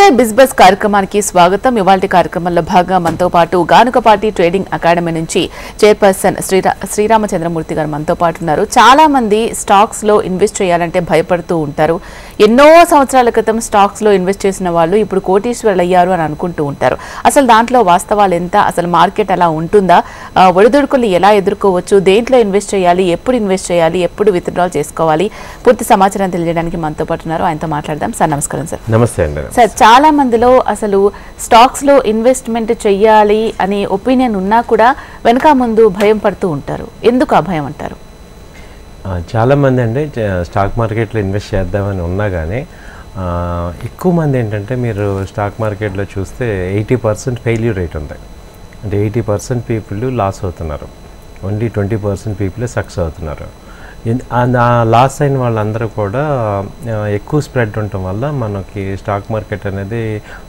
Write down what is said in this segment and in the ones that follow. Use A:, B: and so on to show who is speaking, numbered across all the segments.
A: నమస్తే బిజినెస్ కార్యక్రమానికి స్వాగతం. ఇవాల్టి కార్యక్రమంలో భాగంగా మనతో పాటు గానుకపాటి ట్రేడింగ్ అకాడమీ నుంచి చైర్పర్సన్ శ్రీరామచంద్రమూర్తి గారు మనతో పాటు ఉన్నారు. చాలా మంది స్టాక్స్ లో ఇన్వెస్ట్ చేయాలంటే భయపడుతూ ఉంటారు. ఎన్నో సంవత్సరాల క్రితం స్టాక్స్ లో ఇన్వెస్ట్ చేసిన వాళ్ళు ఇప్పుడు కోటీశ్వరులు అయ్యారు అని అనుకుంటూ ఉంటారు. అసలు దాంట్లో వాస్తవాలు ఎంత, అసలు మార్కెట్ అలా ఉంటుందా, ఒడిదుడుకులు ఎలా ఎదుర్కోవచ్చు, దేంట్లో ఇన్వెస్ట్ చేయాలి, ఎప్పుడు ఇన్వెస్ట్ చేయాలి, ఎప్పుడు విత్డ్రాల్ చేసుకోవాలి, పూర్తి సమాచారం తెలియజేయడానికి మనతో పాటు ఉన్నారు. ఆయనతో మాట్లాడదాం. సార్ నమస్కారం. సార్
B: నమస్తే అండి.
A: సార్, చాలా మందిలో అసలు స్టాక్స్ లో ఇన్వెస్ట్మెంట్ చెయ్యాలి అనే ఒపీనియన్ ఉన్నా కూడా వెనక ముందు భయం పడుతూ ఉంటారు. ఎందుకు ఆ భయం అంటారు?
B: చాలా మంది అండి స్టాక్ మార్కెట్లో ఇన్వెస్ట్ చేద్దామని ఉన్నా కానీ ఎక్కువ మంది ఏంటంటే మీరు స్టాక్ మార్కెట్లో చూస్తే 80% ఫెయిల్యూర్ రేట్ ఉంది. అంటే 80% పీపుల్ లాస్ అవుతున్నారు, ఓన్లీ 20% పీపుల్ సక్సెస్ అవుతున్నారు. లాస్ అయిన వాళ్ళందరూ కూడా ఎక్కువ స్ప్రెడ్ ఉండటం వల్ల మనకి స్టాక్ మార్కెట్ అనేది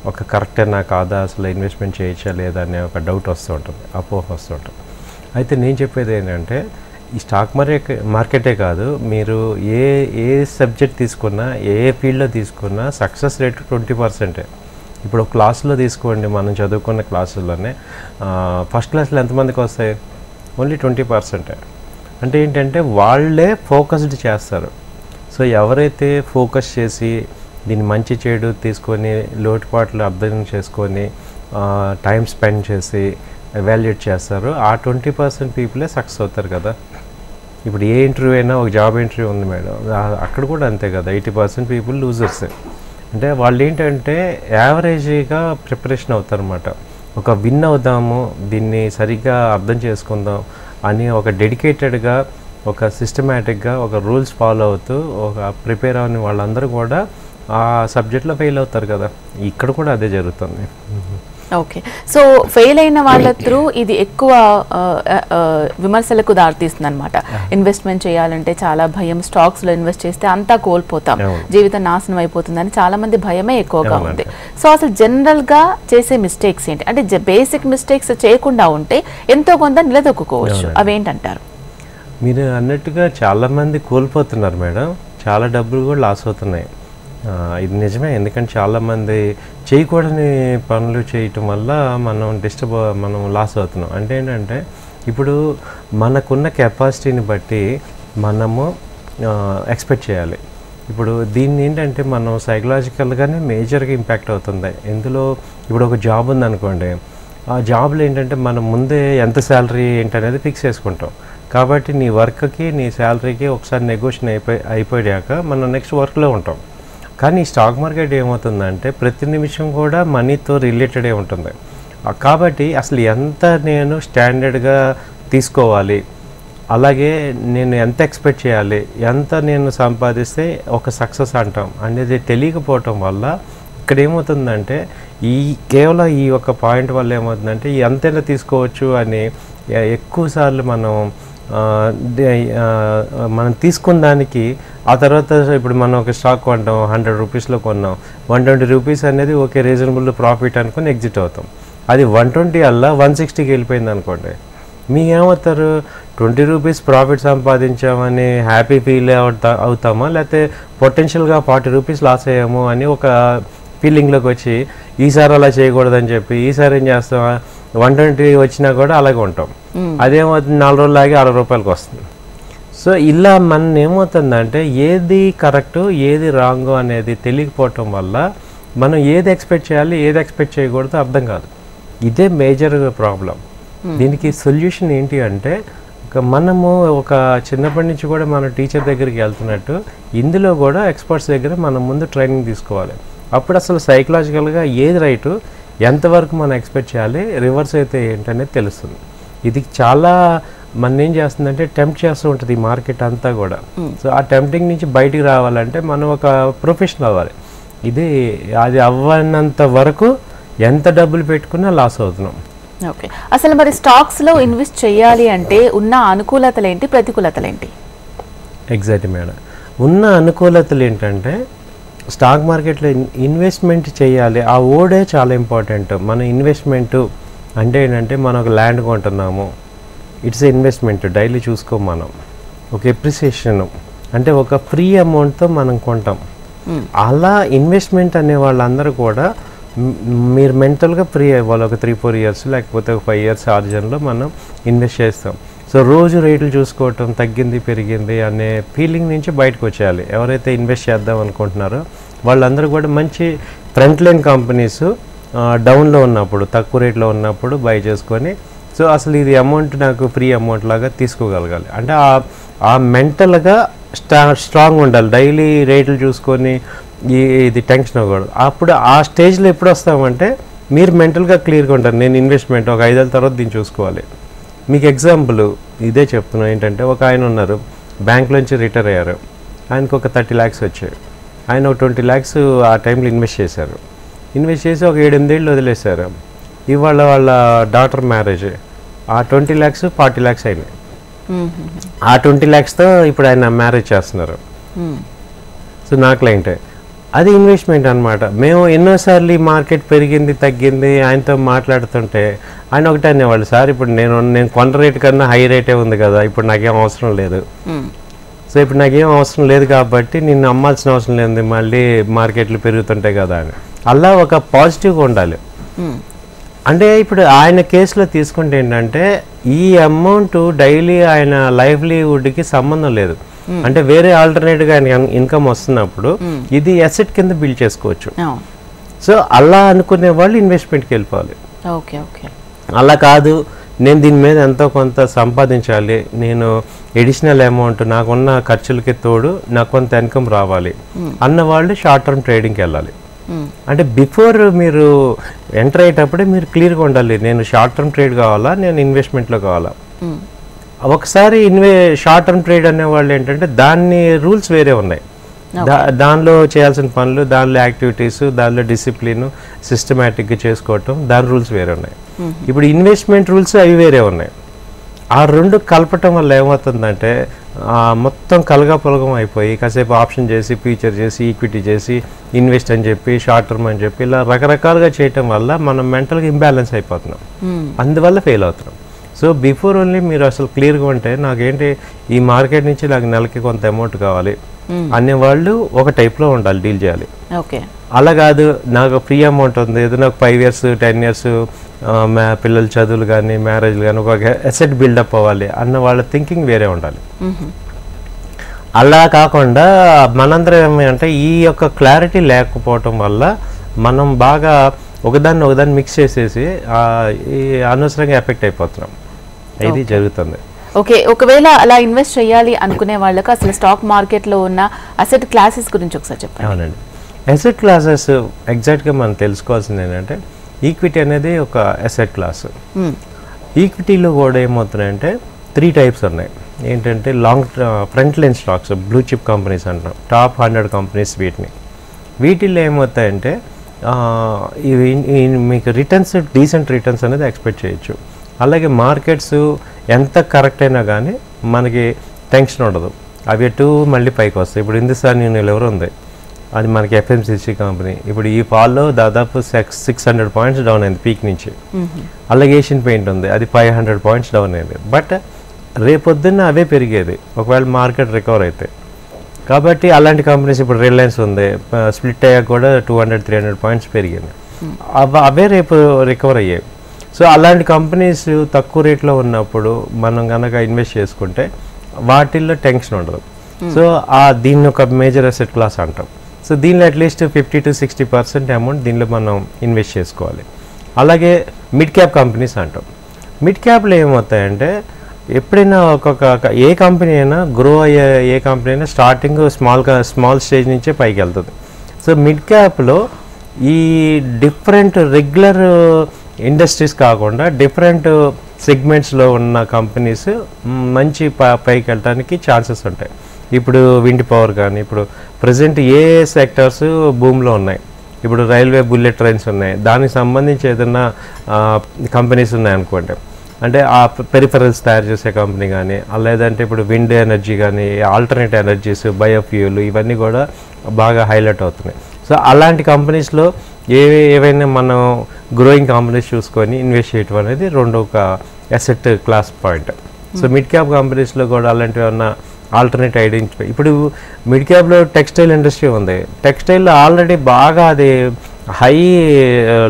B: ఒక కరెక్టేనా కాదా, అసలు ఇన్వెస్ట్మెంట్ చేయొచ్చా లేదా అనే ఒక డౌట్ వస్తూ ఉంటుంది, అపోహ వస్తూ ఉంటుంది. అయితే నేను చెప్పేది ఏంటంటే ఈ స్టాక్ మార్కెటే కాదు, మీరు ఏ సబ్జెక్ట్ తీసుకున్నా, ఏ ఫీల్డ్లో తీసుకున్నా సక్సెస్ రేట్ 20%. ఇప్పుడు క్లాసులో తీసుకోండి, మనం చదువుకున్న క్లాసుల్లోనే ఫస్ట్ క్లాస్లో ఎంతమందికి వస్తాయి? ఓన్లీ 20%. అంటే ఏంటంటే వాళ్ళే ఫోకస్డ్ చేస్తారు. సో ఎవరైతే ఫోకస్ చేసి దీన్ని మంచి చెడు తీసుకొని లోటుపాట్లు అర్థం చేసుకొని టైం స్పెండ్ చేసి ఎవాల్యుయేట్ చేస్తారో ఆ 20% పీపులే సక్సెస్ అవుతారు కదా. ఇప్పుడు ఏ ఇంటర్వ్యూ అయినా, ఒక జాబ్ ఇంటర్వ్యూ ఉంది మేడం, అక్కడ కూడా అంతే కదా, 80% పీపుల్ లూజర్సే. అంటే వాళ్ళు ఏంటంటే యావరేజ్గా ప్రిపరేషన్ అవుతారు అన్నమాట. ఒక విన్ అవుదాము, దీన్ని సరిగ్గా అర్థం చేసుకుందాం అని ఒక డెడికేటెడ్గా, ఒక సిస్టమేటిక్గా, ఒక రూల్స్ ఫాలో అవుతూ ఒక ప్రిపేర్ అవ్వని వాళ్ళందరూ కూడా ఆ సబ్జెక్ట్లో ఫెయిల్ అవుతారు కదా. ఇక్కడ కూడా అదే జరుగుతుంది.
A: ఓకే, సో ఫెయిల్ అయిన వాళ్ళ త్రూ ఇది ఎక్కువ విమర్శలకు దారితీస్తుంది అనమాట. ఇన్వెస్ట్మెంట్ చేయాలంటే చాలా భయం, స్టాక్స్ లో ఇన్వెస్ట్ చేస్తే అంతా కోల్పోతాం, జీవితం నాశనం అయిపోతుందని చాలా మంది భయమే ఎక్కువగా ఉంది. సో అసలు జనరల్ గా చేసే మిస్టేక్స్ ఏంటి? అంటే బేసిక్ మిస్టేక్స్ చేయకుండా ఉంటే ఎంతో కొంత నిలదొక్కుకోవచ్చు, అవేంటంటారు?
B: మీరు అన్నట్టుగా చాలా మంది కోల్పోతున్నారు మేడం, చాలా డబ్బులు కూడా లాస్ అవుతున్నాయి. ఇది నిజమే, ఎందుకంటే చాలామంది చేయకూడని పనులు చేయటం వల్ల మనం లాస్ అవుతున్నాం. అంటే ఏంటంటే ఇప్పుడు మనకున్న కెపాసిటీని బట్టి మనము ఎక్స్పెక్ట్ చేయాలి. ఇప్పుడు దీన్ని ఏంటంటే మనం సైకలాజికల్గానే మేజర్గా ఇంపాక్ట్ అవుతుంది. ఇందులో ఇప్పుడు ఒక జాబ్ ఉందనుకోండి, ఆ జాబ్లో ఏంటంటే మనం ముందే ఎంత శాలరీ ఏంటనేది ఫిక్స్ చేసుకుంటాం. కాబట్టి నీ వర్క్కి, నీ శాలరీకి ఒకసారి నెగోషియేషన్ అయిపోయాక మనం నెక్స్ట్ వర్క్లో ఉంటాం. కానీ స్టాక్ మార్కెట్ ఏమవుతుందంటే ప్రతి నిమిషం కూడా మనీతో రిలేటెడే ఉంటుంది. కాబట్టి అసలు ఎంత నేను స్టాండర్డ్గా తీసుకోవాలి, అలాగే నేను ఎంత ఎక్స్పెక్ట్ చేయాలి, ఎంత నేను సంపాదిస్తే ఒక సక్సెస్ అంటాం అనేది తెలియకపోవటం వల్ల ఇక్కడ ఏమవుతుందంటే కేవలం ఈ ఒక పాయింట్ వల్ల ఏమవుతుందంటే ఎంతైనా తీసుకోవచ్చు అని ఎక్కువసార్లు మనం తీసుకున్న దానికి ఆ తర్వాత ఇప్పుడు మనం ఒక స్టాక్ కొంటాం, 100 రూపీస్లో కొన్నాం, 120 రూపీస్ అనేది ఓకే రీజనబుల్ ప్రాఫిట్ అనుకుని ఎగ్జిట్ అవుతాం. అది 120 అలా 160కి వెళ్ళిపోయింది అనుకోండి, మీకేమవుతారు? 20 రూపీస్ ప్రాఫిట్ సంపాదించామని హ్యాపీ ఫీల్ అవుతామా, లేకపోతే పొటెన్షియల్గా 40 రూపీస్ లాస్ అయ్యాము అని ఒక ఫీలింగ్లోకి వచ్చి ఈసారి అలా చేయకూడదని చెప్పి ఈసారి ఏం చేస్తామా, 120 వచ్చినా కూడా అలాగే ఉంటాం. అదేమవుతుంది, 4 రోజులు ఆగి 60 రూపాయలకి వస్తుంది. సో ఇలా ఏమవుతుందంటే ఏది కరెక్టు, ఏది రాంగు అనేది తెలియకపోవటం వల్ల మనం ఏది ఎక్స్పెక్ట్ చేయాలి, ఏది ఎక్స్పెక్ట్ చేయకూడదు అర్థం కాదు. ఇదే మేజర్ ప్రాబ్లం. దీనికి సొల్యూషన్ ఏంటి అంటే మనము ఒక చిన్నప్పటి నుంచి కూడా మన టీచర్ దగ్గరికి వెళ్తున్నట్టు ఇందులో కూడా ఎక్స్పర్ట్స్ దగ్గర మనం ముందు ట్రైనింగ్ తీసుకోవాలి. అప్పుడు అసలు సైకలాజికల్గా ఏది రైటు, ఎంతవరకు మనం ఎక్స్పెక్ట్ చేయాలి, రివర్స్ అయితే ఏంటనేది తెలుస్తుంది. ఇది చాలా ఏం చేస్తుందంటే టెంప్ట్ చేస్తూ ఉంటుంది ఈ మార్కెట్ అంతా కూడా. సో ఆ టెంప్టింగ్ నుంచి బయటికి రావాలంటే మనం ఒక ప్రొఫెషనల్ అవ్వాలి. అది అవ్వనంత వరకు ఎంత డబ్బులు పెట్టుకున్నా లాస్ అవుతున్నాం.
A: ఓకే, అసలు మరి స్టాక్స్ లో ఇన్వెస్ట్ చేయాలి అంటే ఉన్న అనుకూలతలు ఏంటి, ప్రతికూలతలు ఏంటి?
B: ఎగ్జాక్ట్ మేడం, ఉన్న అనుకూలతలు ఏంటంటే స్టాక్ మార్కెట్లో ఇన్వెస్ట్మెంట్ చేయాలి, ఆ ఓడే చాలా ఇంపార్టెంట్. మన ఇన్వెస్ట్మెంటు అంటే ఏంటంటే మనం ఒక ల్యాండ్ కొంటున్నాము, ఇట్స్ ఇన్వెస్ట్మెంట్, డైలీ చూసుకోం మనం. ఒక ఎప్రిసియేషన్ అంటే ఒక ఫ్రీ అమౌంట్తో మనం కొంటాం. అలా ఇన్వెస్ట్మెంట్ అనే వాళ్ళందరూ కూడా మీరు మెంటల్గా ఫ్రీ అవ్వాలి. ఒక 3-4 ఇయర్స్ లేకపోతే ఒక 5 ఇయర్స్ ఆర్జన్లో మనం ఇన్వెస్ట్ చేస్తాం. సో రోజు రేట్లు చూసుకోవటం, తగ్గింది పెరిగింది అనే ఫీలింగ్ నుంచి బయటకు వచ్చేయాలి. ఎవరైతే ఇన్వెస్ట్ చేద్దాం అనుకుంటున్నారో వాళ్ళందరూ కూడా మంచి ఫ్రంట్ లైన్ కంపెనీస్ డౌన్లో ఉన్నప్పుడు, తక్కువ రేట్లో ఉన్నప్పుడు బై చేసుకొని, సో అసలు ఇది అమౌంట్ నాకు ఫ్రీ అమౌంట్ లాగా తీసుకోగలగాలి. అంటే ఆ మెంటల్గా స్ట్రాంగ్ ఉండాలి. డైలీ రేట్లు చూసుకొని ఇది టెన్షన్ అవ్వకూడదు. అప్పుడు ఆ స్టేజ్లో ఎప్పుడు వస్తామంటే మీరు మెంటల్గా క్లియర్గా ఉంటారు. నేను ఇన్వెస్ట్మెంట్ ఒక 5 ఏళ్ళ తర్వాత దీన్ని చూసుకోవాలి. మీకు ఎగ్జాంపుల్ ఇదే చెప్తున్నాను. ఏంటంటే ఒక ఆయన ఉన్నారు, బ్యాంక్లోంచి రిటైర్ అయ్యారు. ఆయనకు ఒక 30 lakhs వచ్చాయి. ఆయన ఒక 20 lakhs ఆ టైంలో ఇన్వెస్ట్ చేశారు. ఇన్వెస్ట్ చేసి ఒక 7-8 ఏళ్ళు వదిలేశారు. ఇవాళ వాళ్ళ డాటర్ మ్యారేజ్, ఆ 20 lakhs 40 lakhs అయినాయి. ఆ 20 lakhsతో ఇప్పుడు ఆయన మ్యారేజ్ చేస్తున్నారు. సో నా క్లయింటే అది ఇన్వెస్ట్మెంట్ అనమాట. మేము ఎన్నోసార్లు ఈ మార్కెట్ పెరిగింది తగ్గింది ఆయనతో మాట్లాడుతుంటే ఆయన ఒకటే అనేవాళ్ళు, సార్ ఇప్పుడు నేను కొన్న రేట్ కన్నా హై రేటే ఉంది కదా, ఇప్పుడు నాకేం అవసరం లేదు. సో ఇప్పుడు నాకేం అవసరం లేదు కాబట్టి నిన్ను అమ్మాల్సిన అవసరం లేదు, మళ్ళీ మార్కెట్లు పెరుగుతుంటాయి కదా అని. అలా ఒక పాజిటివ్గా ఉండాలి. అంటే ఇప్పుడు ఆయన కేసులో తీసుకుంటే ఏంటంటే ఈ అమౌంట్ డైలీ ఆయన లైవ్లీవుడ్కి సంబంధం లేదు. అంటే వేరే ఆల్టర్నేట్గా ఆయన ఇన్కమ్ వస్తున్నప్పుడు ఇది అసెట్ కింద బిల్డ్ చేసుకోవచ్చు. సో అలా అనుకునే వాళ్ళు ఇన్వెస్ట్మెంట్కి వెళ్ళిపోవాలి. అలా కాదు, నేను దీని మీద ఎంతో కొంత సంపాదించాలి, నేను ఎడిషనల్ అమౌంట్ నాకున్న ఖర్చులకి తోడు నాకు కొంత ఇన్కమ్ రావాలి అన్న వాళ్ళు షార్ట్ టర్మ్ ట్రేడింగ్కి వెళ్ళాలి. అంటే బిఫోర్ మీరు ఎంటర్ అయ్యేటప్పుడే మీరు క్లియర్గా ఉండాలి, నేను షార్ట్ టర్మ్ ట్రేడ్ కావాలా, నేను ఇన్వెస్ట్మెంట్లో కావాలా. ఒకసారి షార్ట్ టర్మ్ ట్రేడ్ అనేవాళ్ళు ఏంటంటే దాన్ని రూల్స్ వేరే ఉన్నాయి. దానిలో చేయాల్సిన పనులు, దానిలో యాక్టివిటీస్, దానిలో డిసిప్లిన్ సిస్టమేటిక్గా చేసుకోవటం, దాని రూల్స్ వేరే ఉన్నాయి. ఇప్పుడు ఇన్వెస్ట్మెంట్ రూల్స్ అవి వేరే ఉన్నాయి. ఆ రెండు కలపటం వల్ల ఏమవుతుందంటే మొత్తం కలగపలగం అయిపోయి కాసేపు ఆప్షన్ చేసి, ఫ్యూచర్ చేసి, ఈక్విటీ చేసి, ఇన్వెస్ట్ అని చెప్పి, షార్ట్ టర్మ్ అని చెప్పి ఇలా రకరకాలుగా చేయటం వల్ల మనం మెంటల్గా ఇంబ్యాలెన్స్ అయిపోతున్నాం. అందువల్ల ఫెయిల్ అవుతున్నాం. సో బిఫోర్ ఓన్లీ మీరు అసలు క్లియర్గా ఉంటే నాకేంటి ఈ మార్కెట్ నుంచి నాకు నెలకి కొంత అమౌంట్ కావాలి అనేవాళ్ళు ఒక టైప్లో ఉండాలి, డీల్ చేయాలి. అలా కాదు, నాకు ఫ్రీ అమౌంట్ ఉంది, ఏదో నాకు 5 years 10 years పిల్లల చదువులు కానీ మ్యారేజ్లు కానీ ఒక అసెట్ బిల్డప్ అవ్వాలి అన్న వాళ్ళ థింకింగ్ వేరే ఉండాలి. అలా కాకుండా మనందరం ఏమంటే ఈ యొక్క క్లారిటీ లేకపోవటం వల్ల మనం బాగా ఒకదాన్ని మిక్స్ చేసేసి అనవసరంగా ఎఫెక్ట్ అయిపోతున్నాం. ఇది జరుగుతుంది.
A: ఓకే, ఒకవేళ అలా ఇన్వెస్ట్ చేయాలి అనుకునే వాళ్ళకి అసలు స్టాక్ మార్కెట్లో ఉన్న అసెట్ క్లాసెస్ గురించి ఒకసారి చెప్పండి.
B: అవునండి, అసెట్ క్లాసెస్ ఎగ్జాక్ట్గా మనం తెలుసుకోవాల్సింది ఏంటంటే ఈక్విటీ అనేది ఒక అసెట్ క్లాస్. ఈక్విటీలో కూడా ఏమవుతున్నాయంటే 3 types ఉన్నాయి. ఏంటంటే long front line stocks, blue chip companies అంటాం, టాప్ 100 కంపెనీస్. వీటిల్లో ఏమవుతాయంటే ఇవి మీకు రిటర్న్స్, డీసెంట్ రిటర్న్స్ అనేది ఎక్స్పెక్ట్ చేయొచ్చు. అలాగే మార్కెట్స్ ఎంత కరెక్ట్ అయినా కానీ మనకి టెన్షన్ ఉండదు, అవి ఎటు మళ్ళీ పైకి వస్తాయి. ఇప్పుడు హిందుస్థాన్ యూనిలివర్ ఉంది, అది మనకి FMCG కంపెనీ. ఇప్పుడు ఈ ఫాల్లో దాదాపు 600 points డౌన్ అయింది పీక్ నుంచి. అలాగే ఏషియన్ పెయింట్ ఉంది, అది 500 points డౌన్ అయింది. బట్ రేపొద్దున్న అవే పెరిగేది ఒకవేళ మార్కెట్ రికవర్ అయితే. కాబట్టి అలాంటి కంపెనీస్, ఇప్పుడు రిలయన్స్ ఉంది, స్ప్లిట్ అయ్యాక కూడా 200-300 points పెరిగింది. అవే రేపు రికవర్ అయ్యాయి. సో అలాంటి కంపెనీస్ తక్కువ రేట్లో ఉన్నప్పుడు మనం కనుక ఇన్వెస్ట్ చేసుకుంటే వాటిల్లో టెన్షన్ ఉండదు. సో దీన్ని ఒక మేజర్ అసెట్ క్లాస్ అంటాం. సో దీనిలో అట్లీస్ట్ 50-60% అమౌంట్ దీనిలో మనం ఇన్వెస్ట్ చేసుకోవాలి. అలాగే మిడ్ క్యాప్ కంపెనీస్ అంటాం. మిడ్ క్యాప్లో ఏమవుతాయంటే ఎప్పుడైనా ఏ కంపెనీ అయినా గ్రో అయ్యే, ఏ కంపెనీ అయినా స్టార్టింగ్ స్మాల్ స్టేజ్ నుంచే పైకి వెళ్తుంది. సో మిడ్ క్యాప్లో ఈ డిఫరెంట్ రెగ్యులర్ ఇండస్ట్రీస్ కాకుండా డిఫరెంట్ సెగ్మెంట్స్లో ఉన్న కంపెనీస్ మంచి పైకి వెళ్ళడానికి ఛాన్సెస్ ఉంటాయి. ఇప్పుడు విండ్ పవర్ కానీ, ఇప్పుడు ప్రజెంట్ ఏ సెక్టర్స్ భూమిలో ఉన్నాయి, ఇప్పుడు రైల్వే బుల్లెట్ ట్రైన్స్ ఉన్నాయి, దానికి సంబంధించి ఏదైనా కంపెనీస్ ఉన్నాయనుకోండి, అంటే ఆ పెరిఫరల్స్ తయారు చేసే కంపెనీ కానీ, లేదంటే ఇప్పుడు విండ్ ఎనర్జీ కానీ, ఆల్టర్నేట్ ఎనర్జీస్, బయోఫ్యూల్, ఇవన్నీ కూడా బాగా హైలైట్ అవుతున్నాయి. సో అలాంటి కంపెనీస్లో ఏవైనా మనం గ్రోయింగ్ కంపెనీస్ చూసుకొని ఇన్వెస్ట్ చేయటం అనేది రెండో ఒక asset class point. So mid cap కంపెనీస్లో కూడా అలాంటివి ఏమన్నా ఆల్టర్నేట్ ఐడెంటిఫై. ఇప్పుడు మిడ్ క్యాప్లో టెక్స్టైల్ ఇండస్ట్రీ ఉంది, టెక్స్టైల్ ఆల్రెడీ బాగా అది హై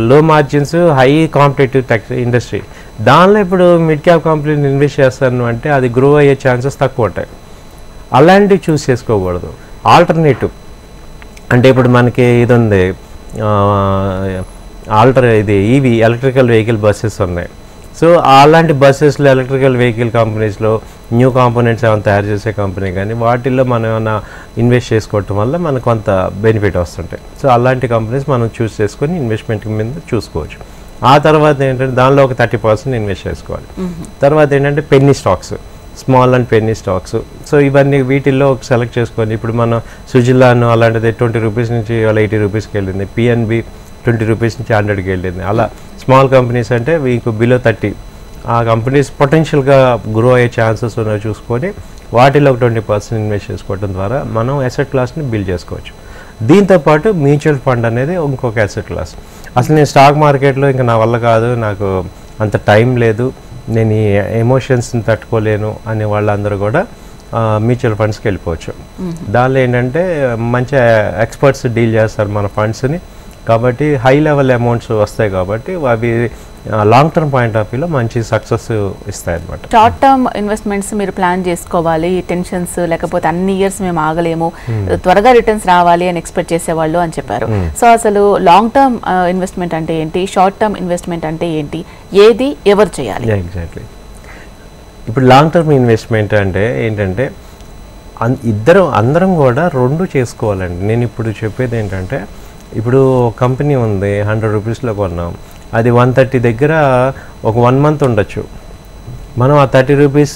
B: లో మార్జిన్స్, హై కాంపిటేటివ్ ఇండస్ట్రీ. దానిలో ఇప్పుడు మిడ్ క్యాప్ కంపెనీని ఇన్వెస్ట్ చేస్తాను అంటే అది గ్రో అయ్యే ఛాన్సెస్ తక్కువ ఉంటాయి. అలాంటివి చూస్ చేసుకోకూడదు. ఆల్టర్నేటివ్ అంటే ఇప్పుడు మనకి ఇది ఉంది, ఈవీ ఎలక్ట్రికల్ వెహికల్ బస్సెస్ ఉన్నాయి. సో అలాంటి బస్సెస్లో ఎలక్ట్రికల్ వెహికల్ కంపెనీస్లో న్యూ కాంపోనెంట్స్ ఏమైనా తయారు చేసే కంపెనీ కానీ వాటిల్లో మనం ఏమైనా ఇన్వెస్ట్ చేసుకోవటం వల్ల మనకు కొంత బెనిఫిట్ వస్తుంటాయి. సో అలాంటి కంపెనీస్ మనం చూస్ చేసుకొని ఇన్వెస్ట్మెంట్ మీద చూసుకోవచ్చు. ఆ తర్వాత ఏంటంటే దానిలో ఒక 30% ఇన్వెస్ట్ చేసుకోవాలి. తర్వాత ఏంటంటే Penney stocks, small and Penney stocks. So ఇవన్నీ వీటిల్లో సెలెక్ట్ చేసుకొని ఇప్పుడు మనం సుజిలాను అలాంటిది 20 రూపీస్ నుంచి వాళ్ళ 80 రూపీస్కి వెళ్ళింది. పిఎన్బి 20 రూపీస్ నుంచి 100కి వెళ్ళింది. అలా స్మాల్ కంపెనీస్ అంటే మీకు బిలో 30 ఆ కంపెనీస్ పొటెన్షియల్గా గ్రో అయ్యే ఛాన్సెస్ ఉన్నవి చూసుకొని వాటిలో ఒక 20% ఇన్వెస్ట్ చేసుకోవడం ద్వారా మనం అసెట్ క్లాస్ని బిల్డ్ చేసుకోవచ్చు. దీంతోపాటు మ్యూచువల్ ఫండ్ అనేది ఇంకొక అసెట్ క్లాస్. అసలు నేను స్టాక్ మార్కెట్లో ఇంకా నా వల్ల కాదు, నాకు అంత టైం లేదు, నేను ఈ ఎమోషన్స్ని తట్టుకోలేను అనే వాళ్ళందరూ కూడా మ్యూచువల్ ఫండ్స్కి వెళ్ళిపోవచ్చు. దానిలో ఏంటంటే మంచి ఎక్స్పర్ట్స్ డీల్ చేస్తారు మన ఫండ్స్ని, కాబట్టి హై లెవెల్ అమౌంట్స్ వస్తాయి, కాబట్టి అవి లాంగ్ టర్మ్ పాయింట్ ఆఫ్ వ్యూలో మంచి సక్సెస్ ఇస్తాయి అనమాట.
A: షార్ట్ టర్మ్ ఇన్వెస్ట్మెంట్స్ మీరు ప్లాన్ చేసుకోవాలి, టెన్షన్స్ లేకపోతే అన్ని ఇయర్స్ మేము ఆగలేము, త్వరగా రిటర్న్స్ రావాలి అని ఎక్స్పెక్ట్ చేసేవాళ్ళు అని చెప్పారు. సో అసలు లాంగ్ టర్మ్ ఇన్వెస్ట్మెంట్ అంటే ఏంటి, షార్ట్ టర్మ్ ఇన్వెస్ట్మెంట్ అంటే ఏంటి, ఏది ఎవరు చేయాలి?
B: ఎగ్జాక్ట్లీ. ఇప్పుడు లాంగ్ టర్మ్ ఇన్వెస్ట్మెంట్ అంటే ఏంటంటే అందరం కూడా రెండు చేసుకోవాలండి. నేను ఇప్పుడు చెప్పేది ఏంటంటే ఇప్పుడు కంపెనీ ఉంది 100 రూపీస్లో కొన్నాం, అది 130 దగ్గర ఒక 1 మంత్ ఉండొచ్చు. మనం ఆ 30 రూపీస్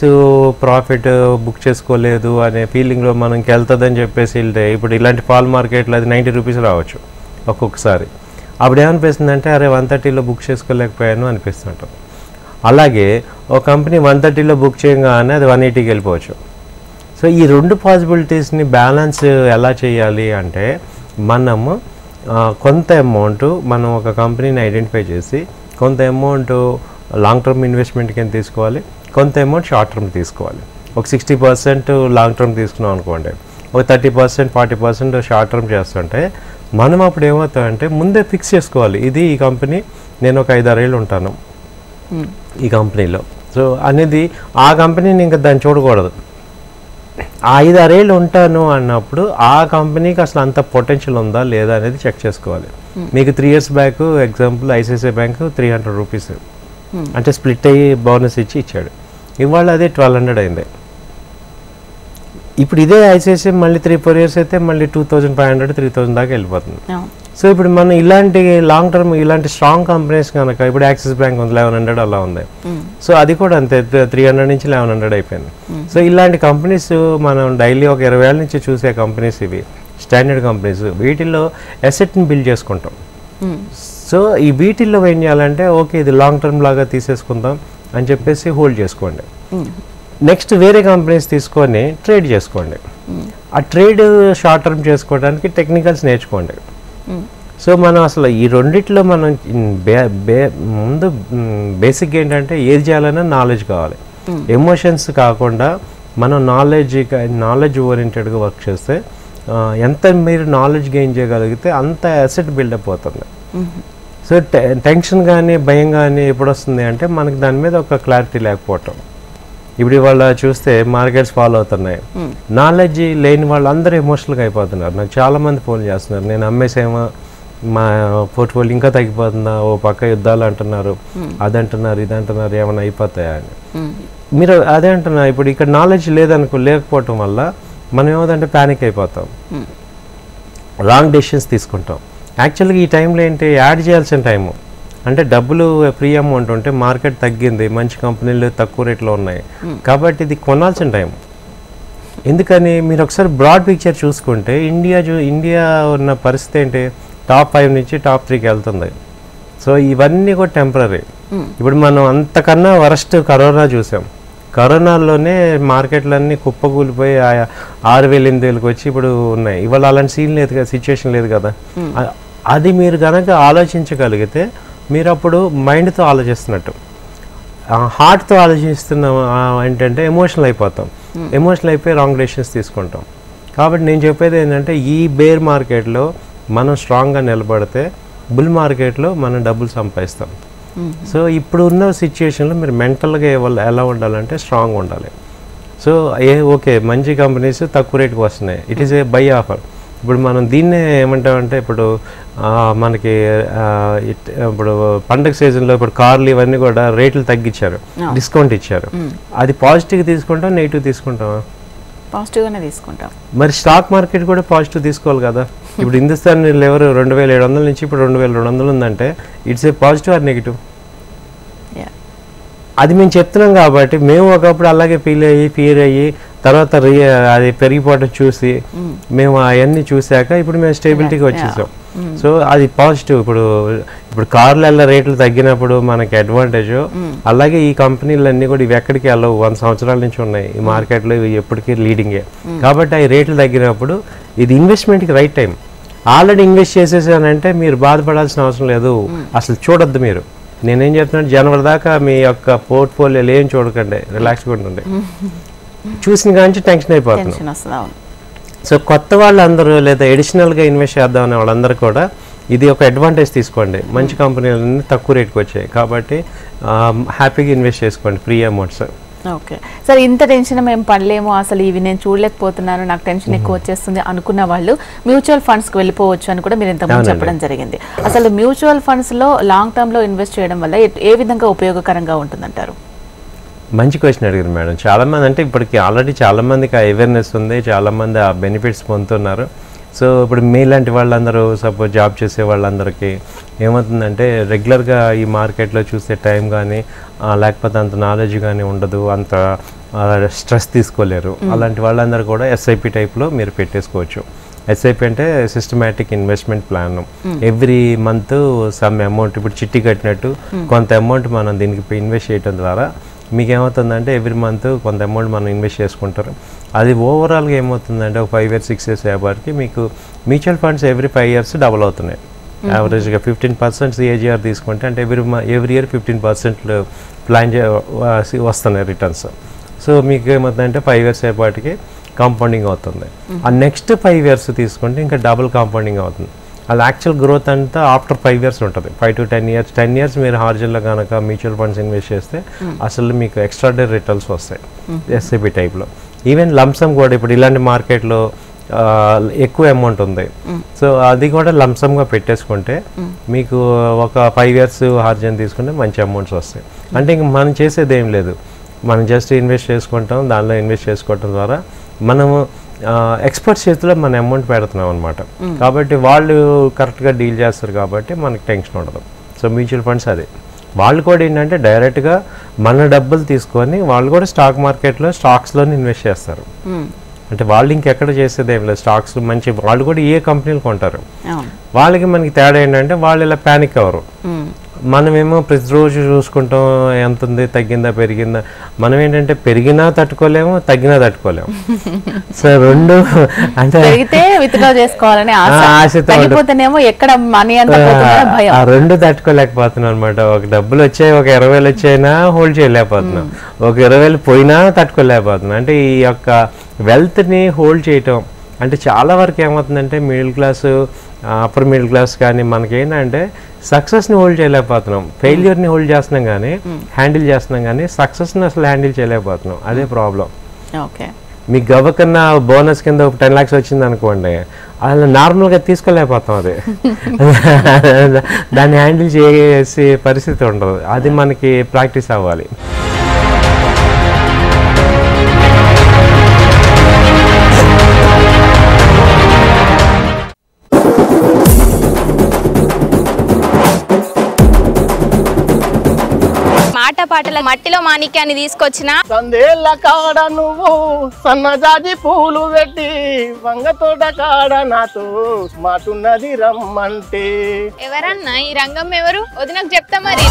B: ప్రాఫిట్ బుక్ చేసుకోలేదు అనే ఫీలింగ్లో మనం ఇంకెళ్తుందని చెప్పేసి వెళ్తే ఇప్పుడు ఇలాంటి ఫాల్ మార్కెట్లో అది 90 రూపీస్ రావచ్చు ఒక్కొక్కసారి. అప్పుడు ఏమనిపిస్తుందంటే అరే 130లో బుక్ చేసుకోలేకపోయాను అనిపిస్తుంటాం. అలాగే ఒక కంపెనీ 130లో బుక్ చేయగానే అది 180కి వెళ్ళిపోవచ్చు. సో ఈ రెండు పాసిబిలిటీస్ని బ్యాలెన్స్ ఎలా చేయాలి అంటే మనము కొంత అమౌంట్ మనం ఒక కంపెనీని ఐడెంటిఫై చేసి కొంత అమౌంట్ లాంగ్ టర్మ్ ఇన్వెస్ట్మెంట్ కింద తీసుకోవాలి, కొంత అమౌంట్ షార్ట్ టర్మ్ తీసుకోవాలి. ఒక 60% లాంగ్ టర్మ్ తీసుకున్నాం అనుకోండి, ఒక 30% 40% షార్ట్ టర్మ్ చేస్తుంటే మనం అప్పుడు ఏమవుతామంటే ముందే ఫిక్స్ చేసుకోవాలి, ఇది ఈ కంపెనీ నేను ఒక 5-6 ఏళ్ళు ఉంటాను ఈ కంపెనీలో. సో అనేది ఆ కంపెనీని ఇంకా దాన్ని చూడకూడదు. 5-6 ఏళ్ళు ఉంటాను అన్నప్పుడు ఆ కంపెనీకి అసలు అంత పొటెన్షియల్ ఉందా లేదా అనేది చెక్ చేసుకోవాలి. మీకు 3 years back example ICICI bank 300 rupees అంటే స్ప్లిట్ అయ్యి బోనస్ ఇచ్చాడు, ఇవాళ అదే 1200 అయింది. ఇప్పుడు ఇదే ఐసిఐసిఐ మళ్ళీ 3-4 years అయితే మళ్ళీ 2500 3000 దాకా వెళ్ళిపోతుంది. సో ఇప్పుడు మనం ఇలాంటి లాంగ్ టర్మ్ ఇలాంటి స్ట్రాంగ్ కంపెనీస్ కనుక ఇప్పుడు యాక్సిస్ బ్యాంక్ ఉంది 1100 అలా ఉంది. సో అది కూడా అంతే 300 నుంచి 1100 అయిపోయింది. సో ఇలాంటి కంపెనీస్ మనం డైలీ ఒక 20 ఏళ్ళ నుంచి చూసే కంపెనీస్ ఇవి స్టాండర్డ్ కంపెనీస్, వీటిల్లో అసెట్ని బిల్డ్ చేసుకుంటాం. సో ఈ వీటిల్లో ఏం చేయాలంటే ఓకే ఇది లాంగ్ టర్మ్ లాగా తీసేసుకుందాం అని చెప్పేసి హోల్డ్ చేసుకోండి. నెక్స్ట్ వేరే కంపెనీస్ తీసుకొని ట్రేడ్ చేసుకోండి. ఆ ట్రేడ్ షార్ట్ టర్మ్ చేసుకోవడానికి టెక్నికల్స్ నేర్చుకోండి. సో మనం అసలు ఈ రెండిట్లో మనం ముందు బేసిక్ ఏంటంటే ఏది చేయాలన్నా నాలెడ్జ్ కావాలి. ఎమోషన్స్ కాకుండా మనం నాలెడ్జ్ ఓరియంటెడ్గా వర్క్ చేస్తే ఎంత మీరు నాలెడ్జ్ గెయిన్ చేయగలిగితే అంత అసెట్ బిల్డప్ అవుతుంది. సో టెన్షన్ కానీ భయం కానీ ఎప్పుడు వస్తుంది అంటే మనకి దాని మీద ఒక క్లారిటీ లేకపోవటం. ఇప్పుడు ఇవాళ చూస్తే మార్కెట్స్ ఫాలో అవుతున్నాయి, నాలెడ్జ్ లేని వాళ్ళు అందరూ ఎమోషనల్గా అయిపోతున్నారు. నాకు చాలామంది ఫోన్ చేస్తున్నారు, నేను అమ్మేసేమో మా పోర్ట్ఫోలియో ఇంకా తగ్గిపోతుందా, ఓ పక్క యుద్ధాలు అంటున్నారు, అది అంటున్నారు, ఇది అంటున్నారు, ఏమైనా అయిపోతాయా అని. మీరు అదే అంటున్నారు. ఇప్పుడు ఇక్కడ నాలెడ్జ్ లేకపోవటం వల్ల మనం ఏమవుతుందంటే ప్యానిక్ అయిపోతాం, రాంగ్ డెసిషన్స్ తీసుకుంటాం. యాక్చువల్గా ఈ టైంలో ఏంటి యాడ్ చేయాల్సిన టైము అంటే డబ్బులు ఫ్రీ అమౌంట్ ఉంటే మార్కెట్ తగ్గింది, మంచి కంపెనీలు తక్కువ రేట్లో ఉన్నాయి కాబట్టి ఇది కొనాల్సిన టైం. ఎందుకని మీరు ఒకసారి బ్రాడ్ పిక్చర్ చూసుకుంటే ఇండియా ఉన్న పరిస్థితి ఏంటి, టాప్ 5 నుంచి టాప్ 3కి వెళ్తుంది. సో ఇవన్నీ కూడా టెంపరీ. ఇప్పుడు మనం అంతకన్నా వరస్ట్ కరోనా చూసాం. కరోనాలోనే మార్కెట్లన్నీ కుప్పకూలిపోయి 6000-8000కి వచ్చి ఇప్పుడు ఉన్నాయి. ఇవాళ అలాంటి సీన్ లేదు కదా, సిచ్యువేషన్ లేదు కదా. అది మీరు కనుక ఆలోచించగలిగితే మీరు అప్పుడు మైండ్తో ఆలోచిస్తున్నట్టు, హార్ట్తో ఆలోచిస్తున్నాం ఏంటంటే ఎమోషనల్ అయిపోతాం. ఎమోషనల్ అయిపోయి రాంగ్ డెసిషన్స్ తీసుకుంటాం. కాబట్టి నేను చెప్పేది ఏంటంటే ఈ బేర్ మార్కెట్లో మనం స్ట్రాంగ్గా నిలబడితే బుల్ మార్కెట్లో మనం డబ్బులు సంపాదిస్తాం. సో ఇప్పుడు ఉన్న సిచ్యుయేషన్లో మీరు మెంటల్గా ఎలా ఉండాలంటే స్ట్రాంగ్ ఉండాలి. సో ఓకే మంచి కంపెనీస్ తక్కువ రేటుకి వస్తున్నాయి, it is a buy offer. ఇప్పుడు మనం దీన్నే ఏమంటామంటే ఇప్పుడు మనకి ఇప్పుడు పండగ సీజన్లో ఇప్పుడు కార్లు ఇవన్నీ కూడా రేట్లు తగ్గించారు, డిస్కౌంట్ ఇచ్చారు. అది పాజిటివ్గా తీసుకుంటాం, నెగిటివ్ తీసుకుంటాం?
A: పాజిటివ్గానే తీసుకుంటాం.
B: మరి స్టాక్ మార్కెట్ కూడా పాజిటివ్ తీసుకోవాలి కదా. ఇప్పుడు హిందుస్థాన్ ఎవరు 2700 నుంచి ఇప్పుడు 2200 ఉందంటే it's a positive or negative? అది మేము చెప్తున్నాం కాబట్టి మేము ఒకప్పుడు అలాగే ఫీల్ అయ్యి తర్వాత అది పెరిగిపోవడం చూసి మేము అవన్నీ చూసాక ఇప్పుడు మేము స్టేబిలిటీకి వచ్చేసాం. సో అది పాజిటివ్. ఇప్పుడు కార్ల రేట్లు తగ్గినప్పుడు మనకి అడ్వాంటేజ్, అలాగే ఈ కంపెనీలన్నీ కూడా ఇవి ఎక్కడికి వెళ్ళవు, 100 సంవత్సరాల నుంచి ఉన్నాయి ఈ మార్కెట్లో, ఇవి ఎప్పటికీ లీడింగే. కాబట్టి ఆ రేట్లు తగ్గినప్పుడు ఇది ఇన్వెస్ట్మెంట్కి రైట్ టైం. ఆల్రెడీ ఇన్వెస్ట్ చేసేసానంటే మీరు బాధపడాల్సిన అవసరం లేదు, అసలు చూడొద్దు. మీరు నేనేం చెప్తున్నాను, జనవరి దాకా మీ యొక్క పోర్ట్ఫోలియోలు ఏం చూడకండి, రిలాక్స్గా ఉండండి. చూసిన కానీ టెన్షన్ అయిపోతున్నాం. సో కొత్త వాళ్ళందరూ లేదా ఎడిషనల్గా ఇన్వెస్ట్ చేద్దామనే వాళ్ళందరూ కూడా ఇది ఒక అడ్వాంటేజ్ తీసుకోండి. మంచి కంపెనీలన్నీ తక్కువ రేటుకి వచ్చాయి కాబట్టి హ్యాపీగా ఇన్వెస్ట్ చేసుకోండి ఫ్రీ అమౌంట్స్.
A: ఓకే సార్, ఇంత టెన్షన్ మేము పడలేము, అసలు ఇవి నేను చూడలేకపోతున్నాను, నాకు టెన్షన్ ఎక్కువ వచ్చేస్తుంది అనుకున్న వాళ్ళు మ్యూచువల్ ఫండ్స్కి వెళ్ళిపోవచ్చు అని కూడా మీరు ఇంతకుముందు చెప్పడం జరిగింది. అసలు మ్యూచువల్ ఫండ్స్లో లాంగ్ టర్మ్లో ఇన్వెస్ట్ చేయడం వల్ల ఏ విధంగా ఉపయోగకరంగా ఉంటుందంటారు?
B: మంచి క్వశ్చన్ అడిగారు మేడం. చాలామంది అంటే ఇప్పటికి ఆల్రెడీ చాలామందికి ఆ అవేర్నెస్ ఉంది, చాలామంది ఆ బెనిఫిట్స్ పొందుతున్నారు. సో ఇప్పుడు మీలాంటి వాళ్ళందరూ సపోజ్ జాబ్ చేసే వాళ్ళందరికీ ఏమవుతుందంటే రెగ్యులర్గా ఈ మార్కెట్లో చూసే టైం కానీ లేకపోతే అంత నాలెడ్జ్ కానీ ఉండదు, అంత స్ట్రెస్ తీసుకోలేరు. అలాంటి వాళ్ళందరూ కూడా ఎస్ఐపి టైప్లో మీరు పెట్టేసుకోవచ్చు. ఎస్ఐపి అంటే systematic investment plan. Every month some amount, ఇప్పుడు చిట్టి కట్టినట్టు కొంత అమౌంట్ మనం దీనికి ఇన్వెస్ట్ చేయడం ద్వారా మీకు ఏమవుతుందంటే ఎవ్రీ మంత్ కొంత అమౌంట్ మనం ఇన్వెస్ట్ చేసుకుంటారు. అది ఓవరాల్గా ఏమవుతుందంటే ఒక 5 years 6 years అయ్యేపాటికి మీకు mutual funds every 5 years double అవుతున్నాయి. యావరేజ్గా 15% ఏజీఆర్ తీసుకుంటే అంటే ఎవ్రీ ఇయర్ 15% ప్లాన్ వస్తున్నాయి రిటర్న్స్. సో మీకు ఏమవుతుందంటే 5 years అయ్యేపాటికి కాంపౌండింగ్ అవుతుంది. ఆ నెక్స్ట్ 5 years తీసుకుంటే ఇంకా డబుల్ కాంపౌండింగ్ అవుతుంది. అది యాక్చువల్ గ్రోత్ అంతా ఆఫ్టర్ 5 years ఉంటుంది. 5 to 10 years. 10 years మీరు హార్జన్లో కనుక మ్యూచువల్ ఫండ్స్ ఇన్వెస్ట్ చేస్తే అసలు మీకు ఎక్స్ట్రాడనరీ రిటర్న్స్ వస్తాయి ఎస్ఐపి టైప్లో. ఈవెన్ లంసమ్ కూడా ఇప్పుడు ఇలాంటి మార్కెట్లో ఎక్కువ అమౌంట్ ఉంది. సో అది కూడా లంసమ్గా పెట్టేసుకుంటే మీకు ఒక 5 years హార్జన్ తీసుకుంటే మంచి అమౌంట్స్ వస్తాయి. అంటే ఇంక మనం చేసేది ఏం లేదు, మనం జస్ట్ ఇన్వెస్ట్ చేసుకుంటాం. దానిలో ఇన్వెస్ట్ చేసుకోవటం ద్వారా మనము ఎక్స్పర్ట్స్ చేతిలో మన అమౌంట్ పెడుతున్నాం అనమాట. కాబట్టి వాళ్ళు కరెక్ట్గా డీల్ చేస్తారు కాబట్టి మనకి టెన్షన్ ఉండదు. సో మ్యూచువల్ ఫండ్స్ అదే, వాళ్ళు కూడా ఏంటంటే డైరెక్ట్గా మన డబ్బులు తీసుకొని వాళ్ళు కూడా స్టాక్ మార్కెట్లో స్టాక్స్లోనే ఇన్వెస్ట్ చేస్తారు. అంటే వాళ్ళు ఇంకెక్కడ చేసేది ఏం లేదు, స్టాక్స్ మంచి వాళ్ళు కూడా ఏ కంపెనీలు కొంటారు. వాళ్ళకి మనకి తేడా ఏంటంటే వాళ్ళు ఇలా ప్యానిక్ అవ్వరు. మనమేమో ప్రతిరోజు చూసుకుంటాం ఎంత ఉంది, తగ్గిందా పెరిగిందా. మనం ఏంటంటే పెరిగినా తట్టుకోలేము, తగ్గినా తట్టుకోలేము. సో రెండు అంటే ఆ రెండు తట్టుకోలేకపోతున్నాం అనమాట. ఒక డబ్బులు వచ్చాయి, ఒక 20,000 వచ్చాయినా హోల్డ్ చేయలేకపోతున్నాం, ఒక 20,000 పోయినా తట్టుకోలేకపోతున్నాం. అంటే ఈ యొక్క వెల్త్ని హోల్డ్ చేయటం అంటే చాలా వరకు ఏమవుతుందంటే middle class, upper middle class కానీ మనకేంటంటే సక్సెస్ని హోల్డ్ చేయలేకపోతున్నాం. ఫెయిల్యూర్ని హోల్డ్ చేస్తున్నాం కానీ హ్యాండిల్ చేస్తున్నాం కానీ సక్సెస్ని అసలు హ్యాండిల్ చేయలేకపోతున్నాం. అదే ప్రాబ్లం.
A: ఓకే,
B: మీకు గవ్వకన్నా బోనస్ కింద ఒక 10 lakhs వచ్చింది అనుకోండి, అలా నార్మల్గా తీసుకోలేకపోతాం. అది దాన్ని హ్యాండిల్ చేసే పరిస్థితి ఉండదు. అది మనకి ప్రాక్టీస్ అవ్వాలి.
C: పాటల మట్టిలో మాణిక్యాన్ని తీసుకొచ్చిన
D: సందేళ్ల కాడ నువ్వు సన్నజాజి పూలు పెట్టి వంగతోట కాడ నాతో మాటున్నది రమ్మంటే.
C: ఎవరన్నా ఈ రంగం ఎవరు? వదినకు చెప్తా మరి.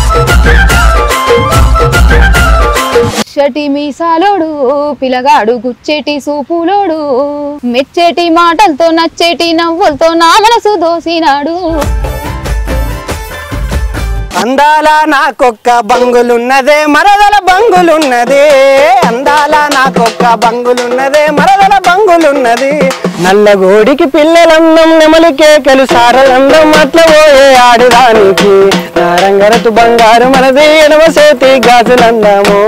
C: చెటి మీసాలోడు పిలగాడు, గుచ్చేటి సూపులోడు, మెచ్చేటి మాటలతో నచ్చేటి నవ్వులతో నా మనసు దోసినాడు.
E: అందాల నాకొక్క బంగులున్నదే మరదల బంగులున్నదే అందాల నాకొక్క బంగులున్నదే మరదల బంగులున్నది నల్లగోడికి పిల్లలందం నెమలికే సారలందం అట్ల పోయే ఆడుదానికి నారంగరతు బంగారు మనది ఎడమ చేతి గాజులందము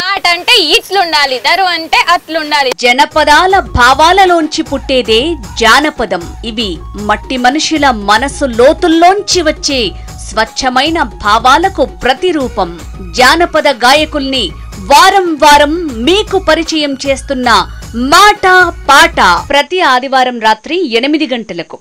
C: మాట అంటే ఇట్లుండాలి దరు అంటే అట్లుండాలి
F: జనపదాల భావాలలోంచి పుట్టేదే జానపదం ఇవి మట్టి మనుషుల మనసు లోతుల్లోంచి వచ్చే స్వచ్ఛమైన భావాలకు ప్రతిరూపం జానపద గాయకుల్ని వారం వారం మీకు పరిచయం చేస్తున్న మాట పాట ప్రతి ఆదివారం రాత్రి 8 గంటలకు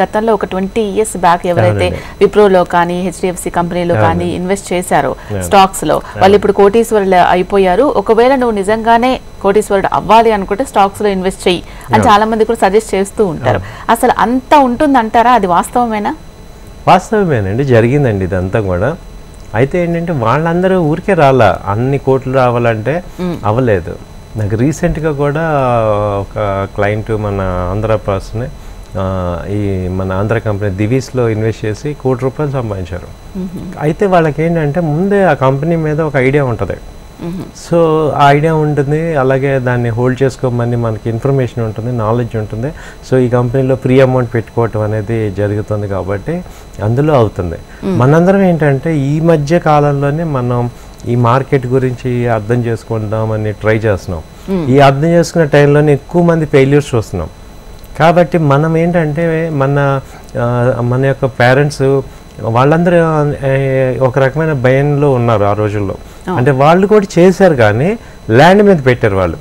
A: గతంలో ఒక 20 years బ్యాక్ ఎవరైతే విప్రోలో కానీ హెచ్డిఎఫ్సి కంపెనీలో కానీ ఇన్వెస్ట్ చేశారో స్టాక్స్ లో వాళ్ళు ఇప్పుడు కోటీశ్వరులు అయిపోయారు. ఒకవేళ నువ్వు నిజంగానే కోటీశ్వరుడు అవ్వాలి అనుకుంటే స్టాక్స్ లో ఇన్వెస్ట్ చెయ్యి అని చాలా మంది కూడా సజెస్ట్ చేస్తూ ఉంటారు. అసలు అంత ఉంటుందంటారా? అది వాస్తవమేనా?
B: వాస్తవమేనండి, జరిగిందండి ఇదంతా కూడా. అయితే ఏంటంటే వాళ్ళందరూ ఊరికే రాలా, అన్ని కోట్లు రావాలంటే అవ్వలేదు. నాకు రీసెంట్గా కూడా ఒక క్లయింట్ మన ఆంధ్ర పర్సన్ ఈ మన ఆంధ్ర కంపెనీ దివీస్లో ఇన్వెస్ట్ చేసి ₹1 కోటి సంపాదించారు. అయితే వాళ్ళకి ఏంటంటే ముందే ఆ కంపెనీ మీద ఒక ఐడియా ఉంటుంది. సో ఆ ఐడియా ఉంటుంది, అలాగే దాన్ని హోల్డ్ చేసుకోమని మనకి ఇన్ఫర్మేషన్ ఉంటుంది, నాలెడ్జ్ ఉంటుంది. సో ఈ కంపెనీలో ఫ్రీ అమౌంట్ పెట్టుకోవటం అనేది జరుగుతుంది కాబట్టి అందులో అవుతుంది. మనందరం ఏంటంటే ఈ మధ్య కాలంలోనే మనం ఈ మార్కెట్ గురించి అర్థం చేసుకుందామని ట్రై చేస్తున్నాం. ఈ అర్థం చేసుకునే టైంలోనే ఎక్కువ మంది ఫెయిల్యూర్స్ చూస్తున్నాం. కాబట్టి మనం ఏంటంటే మన యొక్క పేరెంట్స్ వాళ్ళందరూ ఒక రకమైన భయంలో ఉన్నారు ఆ రోజుల్లో. అంటే వాళ్ళు కూడా చేశారు కానీ ల్యాండ్ మీద పెట్టారు వాళ్ళు.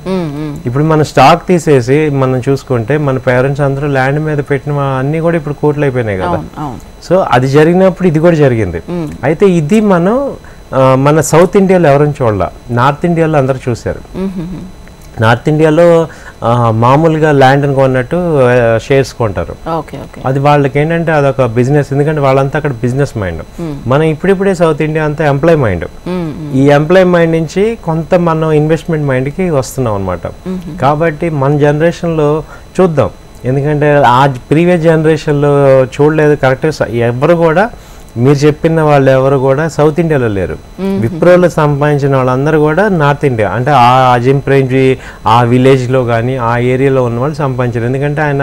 B: ఇప్పుడు మన స్టాక్ తీసేసి మనం చూసుకుంటే మన పేరెంట్స్ అందరూ ల్యాండ్ మీద పెట్టిన అన్ని కూడా ఇప్పుడు కోట్లు అయిపోయినాయి కదా. సో అది జరిగినప్పుడు ఇది కూడా జరిగింది. అయితే ఇది మనం మన సౌత్ ఇండియాలో ఎవరైనా చూడాల, నార్త్ ఇండియాలో అందరూ చూశారు. నార్త్ ఇండియాలో మామూలుగా ల్యాండ్ కొన్నట్టు షేర్స్ కొంటారు. అది వాళ్ళకి ఏంటంటే అదొక బిజినెస్, ఎందుకంటే వాళ్ళంతా అక్కడ బిజినెస్ మైండ్. మనం ఇప్పుడిప్పుడే సౌత్ ఇండియా అంతా ఎంప్లాయ్ మైండ్. ఈ ఎంప్లాయ్ మైండ్ నుంచి కొంత మనం ఇన్వెస్ట్మెంట్ మైండ్కి వస్తున్నాం అనమాట. కాబట్టి మన జనరేషన్లో చూద్దాం, ఎందుకంటే ఆ ప్రీవియస్ జనరేషన్లో చూడలేదు కరెక్ట్గా. ఎవరు కూడా మీరు చెప్పిన వాళ్ళు ఎవరు కూడా సౌత్ ఇండియాలో లేరు. విప్రోలో సంపాదించిన వాళ్ళందరూ కూడా నార్త్ ఇండియా, అంటే ఆ అజిమ్ ప్రేమ్జీ ఆ విలేజ్లో కానీ ఆ ఏరియాలో ఉన్న వాళ్ళు సంపాదించారు. ఎందుకంటే ఆయన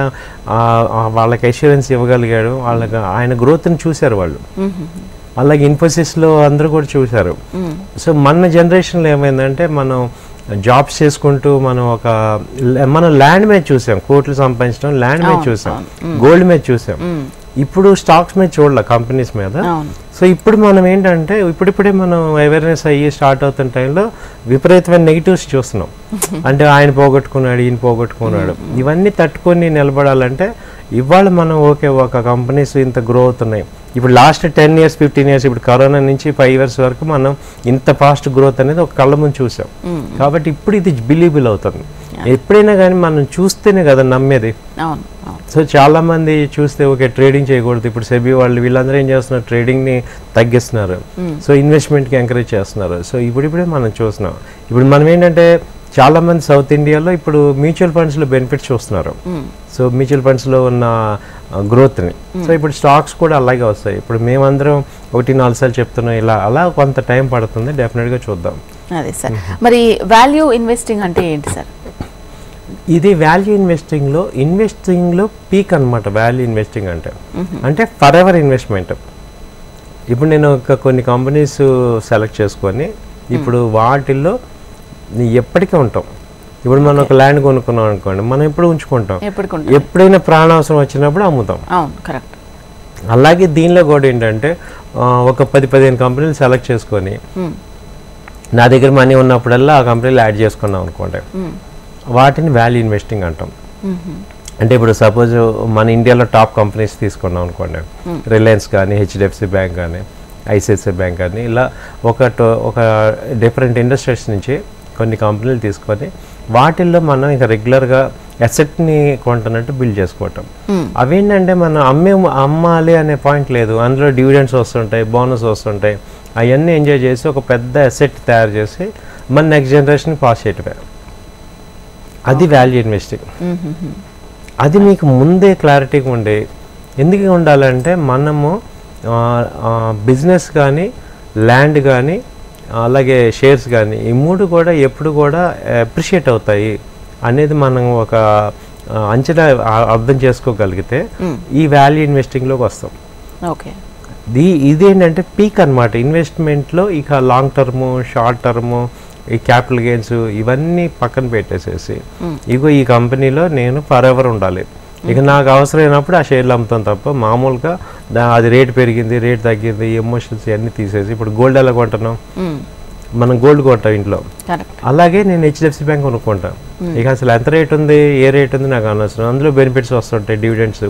B: వాళ్ళకి అష్యూరెన్స్ ఇవ్వగలిగాడు, వాళ్ళకి ఆయన గ్రోత్ని చూశారు వాళ్ళు. అలాగే ఇన్ఫోసిస్లో అందరూ కూడా చూశారు. సో మన జనరేషన్లో ఏమైందంటే మనం జాబ్స్ చేసుకుంటూ మనం ల్యాండ్ మీద చూసాం, కోట్లు సంపాదించడం ల్యాండ్ మీద చూసాం, గోల్డ్ మీద చూసాం. ఇప్పుడు స్టాక్స్ మీద చూడాల, కంపెనీస్ మీద. సో ఇప్పుడు మనం ఏంటంటే ఇప్పుడిప్పుడే మనం అవేర్నెస్ అయ్యి స్టార్ట్ అవుతున్న టైంలో విపరీతమైన నెగిటివ్స్ చూస్తున్నాం. అంటే ఆయన పోగొట్టుకున్నాడు, ఈయన పోగొట్టుకున్నాడు, ఇవన్నీ తట్టుకొని నిలబడాలంటే ఇవాళ మనం ఒక కంపెనీస్ ఇంత గ్రో అవుతున్నాయి. ఇప్పుడు లాస్ట్ 10 years 15 years ఇప్పుడు కరోనా నుంచి 5 years వరకు మనం ఇంత ఫాస్ట్ గ్రోత్ అనేది ఒక కళ్ళ ముందు చూసాం. కాబట్టి ఇప్పుడు ఇది బిలీబుల్ అవుతుంది. ఎప్పుడైనా కానీ మనం చూస్తేనే కదా నమ్మేది. సో చాలా మంది చూస్తే ఓకే ట్రేడింగ్ చేయకూడదు, ఇప్పుడు సెబీ వాళ్ళు వీళ్ళందరూ ఏం చేస్తున్నారు, ట్రేడింగ్ని తగ్గిస్తున్నారు, సో ఇన్వెస్ట్మెంట్కి ఎంకరేజ్ చేస్తున్నారు. సో ఇప్పుడిప్పుడే మనం చూస్తున్నాం. ఇప్పుడు మనం ఏంటంటే చాలా మంది సౌత్ ఇండియాలో ఇప్పుడు మ్యూచువల్ ఫండ్స్లో బెనిఫిట్స్ చూస్తున్నారు. సో మ్యూచువల్ ఫండ్స్లో ఉన్న గ్రోత్ని. సో ఇప్పుడు స్టాక్స్ కూడా అలాగే వస్తాయి. ఇప్పుడు మేమందరం 1-4 సార్లు చెప్తున్నాం, ఇలా అలా కొంత టైం పడుతుంది, డెఫినెట్గా చూద్దాం.
A: అదే సార్, మరి వాల్యూ ఇన్వెస్టింగ్ అంటే ఏంటి సార్?
B: ఇది వాల్యూ ఇన్వెస్టింగ్లో పీక్ అనమాట. వాల్యూ ఇన్వెస్టింగ్ అంటే ఫర్ ఎవర్ ఇన్వెస్ట్మెంట్. ఇప్పుడు నేను కొన్ని కంపెనీస్ సెలెక్ట్ చేసుకొని ఇప్పుడు వాటిల్లో ఎప్పటికీ ఉంటాం. ఇప్పుడు మనం ఒక ల్యాండ్ కొనుక్కున్నాం అనుకోండి, మనం ఎప్పుడు ఉంచుకుంటాం, ఎప్పుడైనా ప్రాణావసరం వచ్చినప్పుడు అమ్ముతాం. అలాగే దీనిలో కూడా ఏంటంటే ఒక 10-15 కంపెనీలు సెలెక్ట్ చేసుకొని నా దగ్గర మనీ ఉన్నప్పుడల్లా ఆ కంపెనీలు యాడ్ చేసుకున్నాం అనుకోండి, వాటిని వాల్యూ ఇన్వెస్టింగ్ అంటాం. అంటే ఇప్పుడు సపోజ్ మన ఇండియాలో టాప్ కంపెనీస్ తీసుకున్నాం అనుకోండి, రిలయన్స్ కానీ, హెచ్డిఎఫ్సి బ్యాంక్ కానీ, ఐసిఐసిఐ బ్యాంక్ కానీ, ఇలా ఒక డిఫరెంట్ ఇండస్ట్రీస్ నుంచి కొన్ని కంపెనీలు తీసుకొని వాటిల్లో మనం ఇంకా రెగ్యులర్గా అసెట్ని కొంటున్నట్టు బిల్డ్ చేసుకోవటం. అవేంటంటే మనం అమ్మాలి అనే పాయింట్ లేదు. అందులో డివిడెండ్స్ వస్తుంటాయి, బోనస్ వస్తుంటాయి, అవన్నీ ఎంజాయ్ చేసి ఒక పెద్ద అసెట్ తయారు చేసి మన నెక్స్ట్ జనరేషన్కి పాస్ చేయటమే. అది వాల్యూ ఇన్వెస్టింగ్. అది మీకు ముందే క్లారిటీగా ఉండే. ఎందుకు ఉండాలంటే మనము బిజినెస్ కానీ ల్యాండ్ కానీ అలాగే షేర్స్ కానీ ఈ మూడు కూడా ఎప్పుడు కూడా అప్రిషియేట్ అవుతాయి అనేది మనం ఒక అంచనా అర్థం చేసుకోగలిగితే ఈ వాల్యూ ఇన్వెస్టింగ్లోకి వస్తాం.
A: ఓకే,
B: ఇదేంటంటే పీక్ అనమాట ఇన్వెస్ట్మెంట్లో. ఇక లాంగ్ టర్ము, షార్ట్ టర్ము, ఈ క్యాపిటల్ గెయిన్స్ ఇవన్నీ పక్కన పెట్టేసేసి ఇగో ఈ కంపెనీలో నేను ఫర్ ఎవర్ ఉండాలి, ఇక నాకు అవసరమైనప్పుడు ఆ షేర్లు అమ్ముతాను తప్ప మామూలుగా అది రేట్ పెరిగింది, రేట్ తగ్గింది, ఎమోషన్స్ ఇవన్నీ తీసేసి. ఇప్పుడు గోల్డ్ ఎలా కొంటున్నాం, మనం గోల్డ్ కొంటాం ఇంట్లో, అలాగే నేను హెచ్డిఎఫ్సి బ్యాంక్ కొనుక్కుంటాను. ఇక అసలు ఎంత రేట్ ఉంది, ఏ రేట్ ఉంది నాకు అనవసరం, అందులో బెనిఫిట్స్ వస్తుంటాయి, డివిడెండ్స్.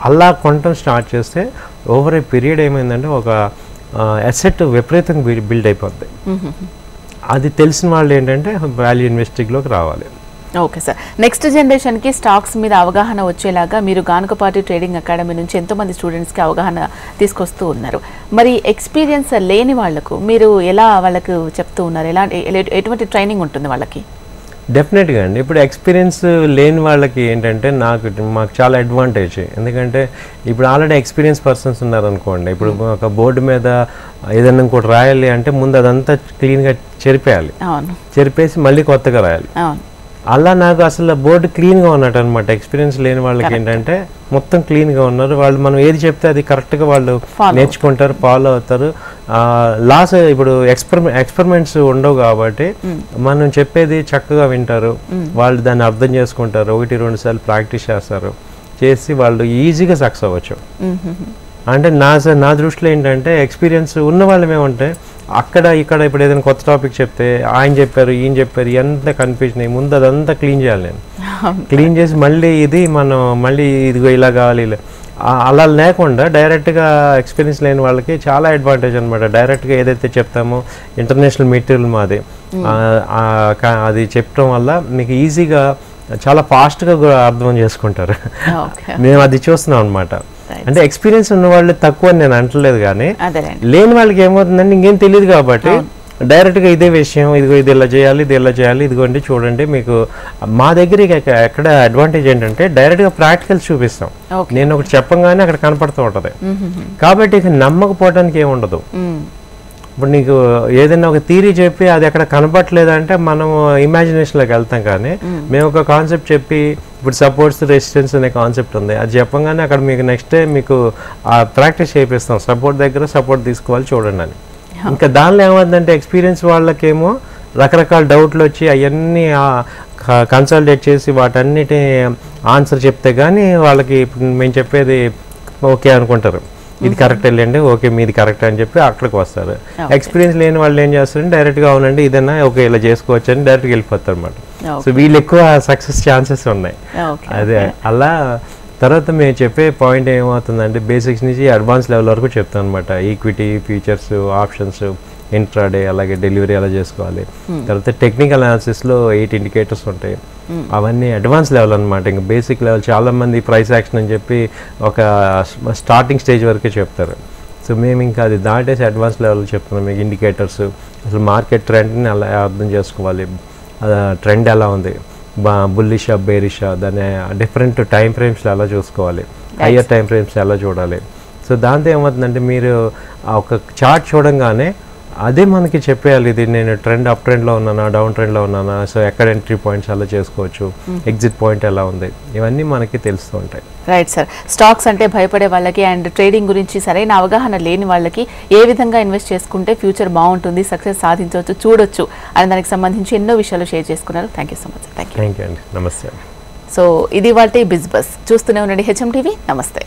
B: అలా కొనటం స్టార్ట్ చేస్తే ఓవర్ ఏ పీరియడ్ ఏమైందంటే ఒక అసెట్ విపరీతంగా బిల్డ్ అయిపోద్ది. అది తెలిసిన వాళ్ళు ఏంటంటే వాల్యూ ఇన్వెస్టింగ్లోకి రావాలి.
A: ఓకే సార్, నెక్స్ట్ జనరేషన్కి స్టాక్స్ మీద అవగాహన వచ్చేలాగా మీరు గానుగపాటి ట్రేడింగ్ అకాడమీ నుంచి ఎంతోమంది స్టూడెంట్స్కి అవగాహన తీసుకొస్తూ ఉన్నారు. మరి ఎక్స్పీరియన్స్ లేని వాళ్లకు మీరు ఎలా వాళ్ళకు చెప్తూ ఉన్నారు, ఎటువంటి ట్రైనింగ్ ఉంటుంది వాళ్ళకి?
B: డెఫినెట్గా అండి. ఇప్పుడు ఎక్స్పీరియన్స్ లేని వాళ్ళకి ఏంటంటే మాకు చాలా అడ్వాంటేజ్. ఎందుకంటే ఇప్పుడు ఆల్రెడీ ఎక్స్పీరియన్స్ పర్సన్స్ ఉన్నారనుకోండి, ఇప్పుడు ఒక బోర్డు మీద ఏదైనా ఇంకోటి రాయాలి అంటే ముందు అదంతా క్లీన్గా చెరిపేయాలి, చెరిపేసి మళ్ళీ కొత్తగా రాయాలి. అలా నాకు అసలు బోర్డు క్లీన్గా ఉన్నట్టు అనమాట. ఎక్స్పీరియన్స్ లేని వాళ్ళకి ఏంటంటే మొత్తం క్లీన్గా ఉన్నారు, వాళ్ళు మనం ఏది చెప్తే అది కరెక్ట్గా వాళ్ళు నేర్చుకుంటారు, ఫాలో అవుతారు. లాస్ ఇప్పుడు ఎక్స్పెరిమెంట్స్ ఉండవు కాబట్టి మనం చెప్పేది చక్కగా వింటారు, వాళ్ళు దాన్ని అర్థం చేసుకుంటారు, 1-2 సార్లు ప్రాక్టీస్ చేస్తారు, చేసి వాళ్ళు ఈజీగా సక్సెస్ అవ్వచ్చు. అంటే నా దృష్టిలో ఏంటంటే ఎక్స్పీరియన్స్ ఉన్న వాళ్ళమే ఉంటే అక్కడ ఇక్కడ ఇప్పుడు ఏదైనా కొత్త టాపిక్ చెప్తే ఆయన చెప్పారు ఈయన చెప్పారు ఎంత కన్ఫ్యూజన్ అయ్యి ముందు అదంతా క్లీన్ చేయాలి. నేను క్లీన్ చేసి మళ్ళీ మళ్ళీ ఇదిగో ఇలా కావాలి ఇలా అలా లేకుండా డైరెక్ట్గా ఎక్స్పీరియన్స్ లేని వాళ్ళకి చాలా అడ్వాంటేజ్ అనమాట. డైరెక్ట్గా ఏదైతే చెప్తామో ఇంటర్నేషనల్ మెటీరియల్ మాది, అది చెప్పడం వల్ల మీకు ఈజీగా చాలా ఫాస్ట్గా అర్థం చేసుకుంటారు. మేము అది చూస్తున్నాం అనమాట. అంటే ఎక్స్పీరియన్స్ ఉన్న వాళ్ళు తక్కువ నేను అంటలేదు, కానీ లేని వాళ్ళకి ఏమవుతుందంటే ఇంకేం తెలియదు కాబట్టి డైరెక్ట్గా ఇదే విషయం, ఇదిగో ఇది ఇలా చేయాలి, ఇది ఇలా చేయాలి, ఇదిగోండి చూడండి. మీకు మా దగ్గర ఎక్కడ అడ్వాంటేజ్ ఏంటంటే డైరెక్ట్గా ప్రాక్టికల్స్ చూపిస్తాం. నేను ఒకటి చెప్పంగానే అక్కడ కనపడుతూ ఉంటుంది కాబట్టి ఇక నమ్మకపోవడానికి ఏముండదు. ఇప్పుడు నీకు ఏదైనా ఒక థియరీ చెప్పి అది ఎక్కడ కనపట్లేదంటే మనం ఇమాజినేషన్లోకి వెళ్తాం. కానీ మేము ఒక కాన్సెప్ట్ చెప్పి ఇప్పుడు సపోర్ట్స్ రెసిస్టెన్స్ అనే కాన్సెప్ట్ ఉంది, అది చెప్పంగానే అక్కడ మీకు నెక్స్ట్ డే మీకు ఆ ప్రాక్టీస్ చేపిస్తాం, సపోర్ట్ దగ్గర సపోర్ట్ తీసుకోవాలి చూడండి అని. ఇంకా దానిలో ఏమవుతుందంటే ఎక్స్పీరియన్స్ వాళ్ళకేమో రకరకాల డౌట్లు వచ్చి అవన్నీ కన్సల్టేట్ చేసి వాటన్నిటి ఆన్సర్ చెప్తే కానీ వాళ్ళకి మేము చెప్పేది ఓకే అనుకుంటారు, ఇది కరెక్ట్ వెళ్ళండి, ఓకే మీది కరెక్ట్ అని చెప్పి అక్కడికి వస్తారు. ఎక్స్పీరియన్స్ లేని వాళ్ళు ఏం చేస్తారంటే డైరెక్ట్గా అవునండి ఇదన్నా ఓకే ఇలా చేసుకోవచ్చు అని డైరెక్ట్గా వెళ్ళిపోతారు అనమాట. సో వీళ్ళు ఎక్కువ సక్సెస్ ఛాన్సెస్ ఉన్నాయి. అదే అలా తర్వాత మేము చెప్పే పాయింట్ ఏమవుతుందంటే బేసిక్స్ నుంచి అడ్వాన్స్ లెవెల్ వరకు చెప్తాను అనమాట. ఈక్విటీ, ఫ్యూచర్స్, ఆప్షన్స్, ఇంట్రాడే, అలాగే డెలివరీ ఎలా చేసుకోవాలి. తర్వాత టెక్నికల్ అనాలిసిస్లో 8 ఇండికేటర్స్ ఉంటాయి, అవన్నీ అడ్వాన్స్ లెవెల్ అనమాట. ఇంకా బేసిక్ లెవెల్ చాలామంది ప్రైస్ యాక్షన్ అని చెప్పి ఒక స్టార్టింగ్ స్టేజ్ వరకే చెప్తారు. సో మేము ఇంకా అది దాటేసి అడ్వాన్స్ లెవెల్ చెప్తున్నాం. మీకు ఇండికేటర్స్, అసలు మార్కెట్ ట్రెండ్ని అలా అర్థం చేసుకోవాలి, ట్రెండ్ ఎలా ఉంది, బుల్లిషా బేరిషా, దాన్ని డిఫరెంట్ టైం ఫ్రేమ్స్లో ఎలా చూసుకోవాలి, హయ్యర్ టైం ఫ్రేమ్స్ ఎలా చూడాలి. సో దాంతో ఏమవుతుందంటే మీరు ఒక చార్ట్ చూడంగానే అదే మనకి చెప్పేయాలి, ఇది నేను ట్రెండ్ అప్ ట్రెండ్లో ఉన్నానా, డౌన్ ట్రెండ్లో ఉన్నానా, సో ఎక్కడ ఎంట్రీ పాయింట్స్ ఎలా చేసుకోవచ్చు, ఎగ్జిట్ పాయింట్ ఎలా ఉంది, ఇవన్నీ మనకి తెలుస్తూ ఉంటాయి.
A: రైట్ సార్, స్టాక్స్ అంటే భయపడే వాళ్ళకి అండ్ ట్రేడింగ్ గురించి సరైన అవగాహన లేని వాళ్ళకి ఏ విధంగా ఇన్వెస్ట్ చేసుకుంటే ఫ్యూచర్ బాగుంటుంది, సక్సెస్ సాధించవచ్చు, చూడొచ్చు అని దానికి సంబంధించి ఎన్నో విషయాలు షేర్ చేసుకున్నారు. Thank you so much. Thank you అండి.
B: నమస్తే.
A: సో ఇది వాటి బిజ్ బస్. చూస్తూనే ఉండండి హెచ్ఎం టీవీ. నమస్తే.